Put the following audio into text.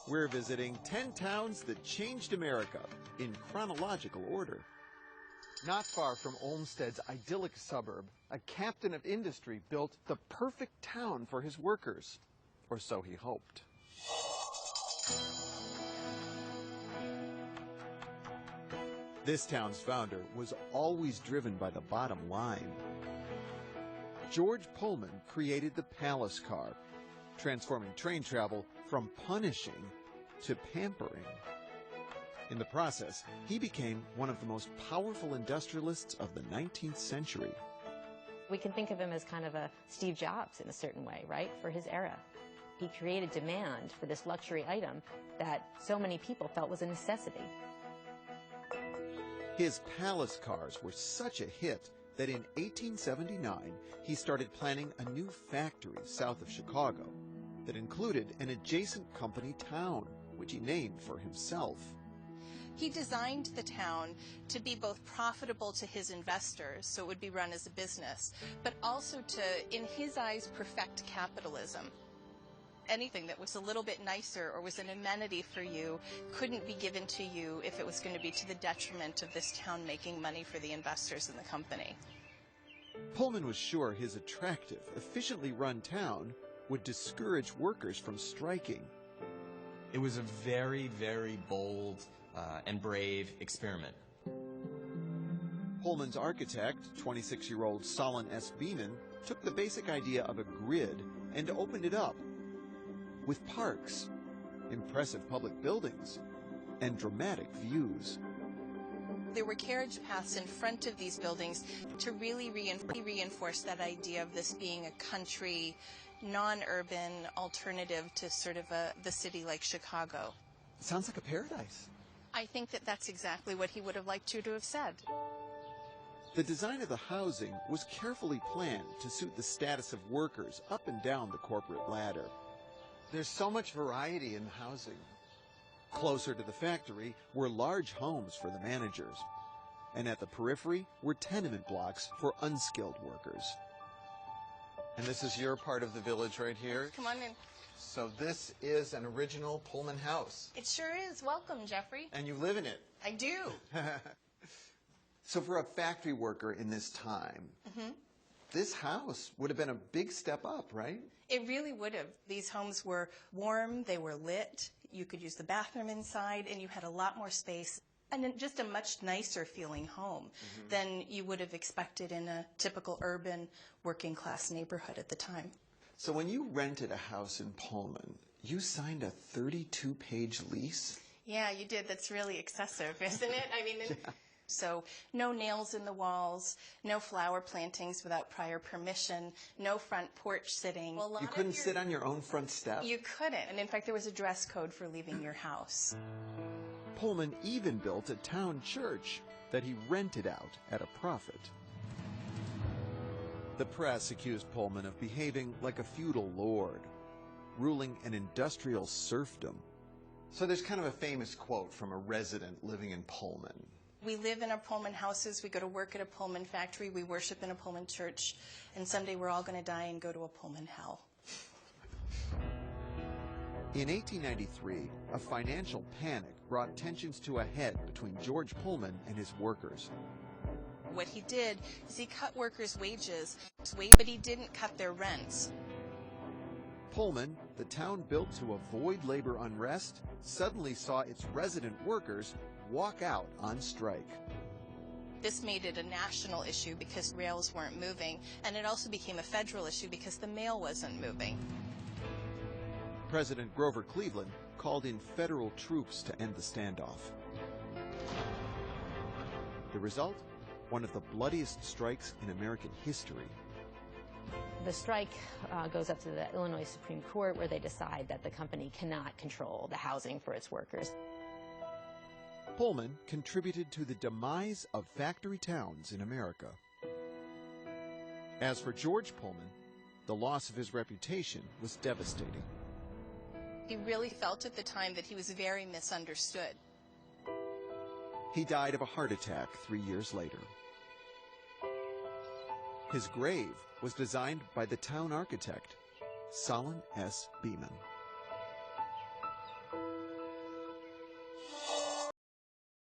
We're visiting 10 towns that changed America in chronological order. Not far from Olmsted's idyllic suburb, a captain of industry built the perfect town for his workers, or so he hoped. This town's founder was always driven by the bottom line. George Pullman created the palace car, transforming train travel from punishing to pampering. In the process, he became one of the most powerful industrialists of the 19th century. We can think of him as kind of a Steve Jobs in a certain way, right, for his era. He created demand for this luxury item that so many people felt was a necessity. His palace cars were such a hit that in 1879, he started planning a new factory south of Chicago that included an adjacent company town, which he named for himself. He designed the town to be both profitable to his investors, so it would be run as a business, but also to, in his eyes, perfect capitalism. Anything that was a little bit nicer or was an amenity for you couldn't be given to you if it was going to be to the detriment of this town making money for the investors in the company. Pullman was sure his attractive, efficiently run town would discourage workers from striking. It was a very, very bold and brave experiment. Pullman's architect, 26-year-old Solon S. Beeman, took the basic idea of a grid and opened it up with parks, impressive public buildings, and dramatic views. There were carriage paths in front of these buildings to really reinforce that idea of this being a country, non-urban alternative to sort of the city like Chicago. Sounds like a paradise. I think that that's exactly what he would have liked you to have said. The design of the housing was carefully planned to suit the status of workers up and down the corporate ladder. There's so much variety in housing. Closer to the factory were large homes for the managers, and at the periphery were tenement blocks for unskilled workers. And this is your part of the village right here. Come on in. So this is an original Pullman house. It sure is. Welcome, Jeffrey. And you live in it. I do. So for a factory worker in this time, this house would have been a big step up, right? It really would have. These homes were warm, they were lit, you could use the bathroom inside, and you had a lot more space, and just a much nicer feeling home than you would have expected in a typical urban working class neighborhood at the time. So when you rented a house in Pullman, you signed a 32-page lease? Yeah, you did. That's really excessive, isn't it? I mean, yeah. So no nails in the walls, no flower plantings without prior permission, no front porch sitting. Well, you couldn't sit on your own front step? You couldn't. And in fact, there was a dress code for leaving your house. Pullman even built a town church that he rented out at a profit. The press accused Pullman of behaving like a feudal lord, ruling an industrial serfdom. So there's kind of a famous quote from a resident living in Pullman. We live in our Pullman houses, we go to work at a Pullman factory, we worship in a Pullman church, and someday we're all going to die and go to a Pullman hell. In 1893, a financial panic brought tensions to a head between George Pullman and his workers. What he did is he cut workers' wages, but he didn't cut their rents. Pullman, the town built to avoid labor unrest, suddenly saw its resident workers walk out on strike. This made it a national issue because rails weren't moving, and it also became a federal issue because the mail wasn't moving. President Grover Cleveland called in federal troops to end the standoff. The result? One of the bloodiest strikes in American history. The strike goes up to the Illinois Supreme Court, where they decide that the company cannot control the housing for its workers. Pullman contributed to the demise of factory towns in America. As for George Pullman, the loss of his reputation was devastating. He really felt at the time that he was very misunderstood. He died of a heart attack 3 years later. His grave was designed by the town architect, Solon S. Beeman.